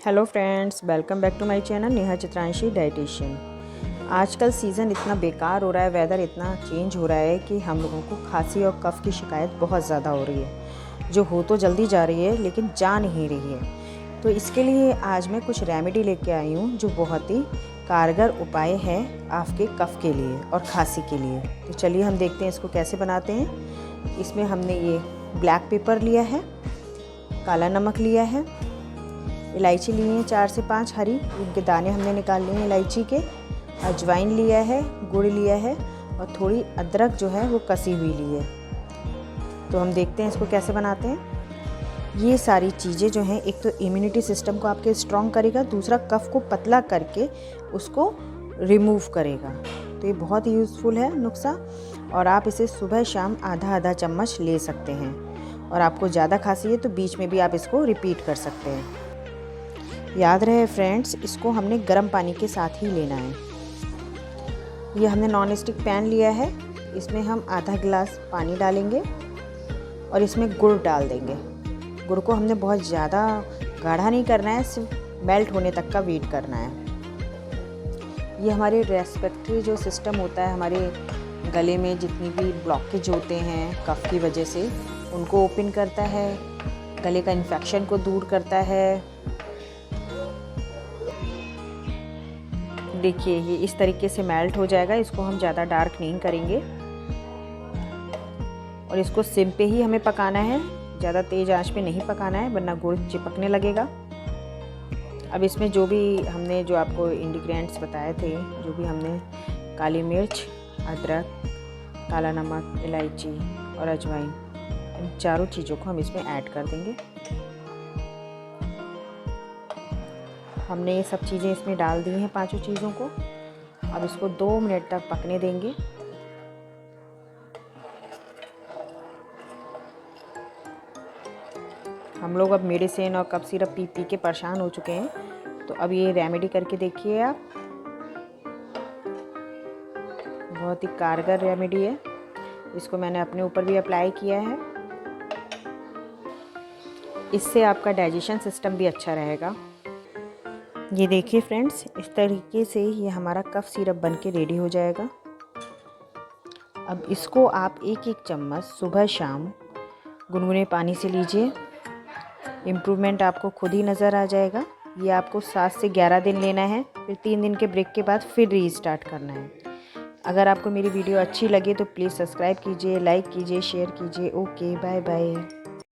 Hello friends, welcome back to my channel Neha Chitranshi dietitian. आजकल season इतना बेकार हो रहा है, वेदर इतना चेंज हो रहा है कि हम लोगों को खांसी और कफ़ की शिकायत बहुत ज़्यादा हो रही है, जो हो तो जल्दी जा रही है लेकिन जा नहीं रही है। तो इसके लिए आज मैं कुछ रेमेडी लेके आई हूँ जो बहुत ही कारगर उपाय है आपके कफ़ के लिए और खांसी के लिए। तो चलिए हम देखते हैं इसको कैसे बनाते हैं। इसमें हमने ये ब्लैक पेपर लिया है, काला नमक लिया है, इलायची ली है 4 से 5 हरी, इनके दाने हमने निकाल लिए हैं इलायची के, अजवाइन लिया है, गुड़ लिया है और थोड़ी अदरक जो है वो कसी हुई ली है। तो हम देखते हैं इसको कैसे बनाते हैं। ये सारी चीज़ें जो हैं, एक तो इम्यूनिटी सिस्टम को आपके स्ट्रॉन्ग करेगा, दूसरा कफ को पतला करके उसको रिमूव करेगा। तो ये बहुत ही यूज़फुल है नुस्खा और आप इसे सुबह शाम आधा आधा चम्मच ले सकते हैं। और आपको ज़्यादा खांसी है तो बीच में भी आप इसको रिपीट कर सकते हैं। याद रहे फ्रेंड्स, इसको हमने गर्म पानी के साथ ही लेना है। ये हमने नॉन स्टिक पैन लिया है, इसमें हम आधा गिलास पानी डालेंगे और इसमें गुड़ डाल देंगे। गुड़ को हमने बहुत ज़्यादा गाढ़ा नहीं करना है, सिर्फ मेल्ट होने तक का वेट करना है। ये हमारे रेस्पिरेटरी जो सिस्टम होता है, हमारे गले में जितनी भी ब्लॉकेज होते हैं कफ की वजह से, उनको ओपन करता है, गले का इन्फेक्शन को दूर करता है। देखिए ये इस तरीके से मेल्ट हो जाएगा। इसको हम ज़्यादा डार्क नहीं करेंगे और इसको सिम पे ही हमें पकाना है, ज़्यादा तेज़ आंच पे नहीं पकाना है वरना गुड़ चिपकने लगेगा। अब इसमें जो भी हमने जो आपको इंग्रेडिएंट्स बताए थे, जो भी हमने काली मिर्च, अदरक, काला नमक, इलायची और अजवाइन, इन चारों चीज़ों को हम इसमें ऐड कर देंगे। हमने ये सब चीज़ें इसमें डाल दी हैं, पांचों चीज़ों को। अब इसको 2 मिनट तक पकने देंगे। हम लोग अब मेडिसिन और कफ सिरप पी पी के परेशान हो चुके हैं, तो अब ये रेमेडी करके देखिए आप। बहुत ही कारगर रेमेडी है, इसको मैंने अपने ऊपर भी अप्लाई किया है। इससे आपका डाइजेशन सिस्टम भी अच्छा रहेगा। ये देखिए फ्रेंड्स, इस तरीके से ये हमारा कफ सिरप बन के रेडी हो जाएगा। अब इसको आप एक एक चम्मच सुबह शाम गुनगुने पानी से लीजिए। इम्प्रूवमेंट आपको खुद ही नज़र आ जाएगा। ये आपको 7 से 11 दिन लेना है, फिर 3 दिन के ब्रेक के बाद फिर रीस्टार्ट करना है। अगर आपको मेरी वीडियो अच्छी लगे तो प्लीज़ सब्सक्राइब कीजिए, लाइक कीजिए, शेयर कीजिए। Okay, bye bye.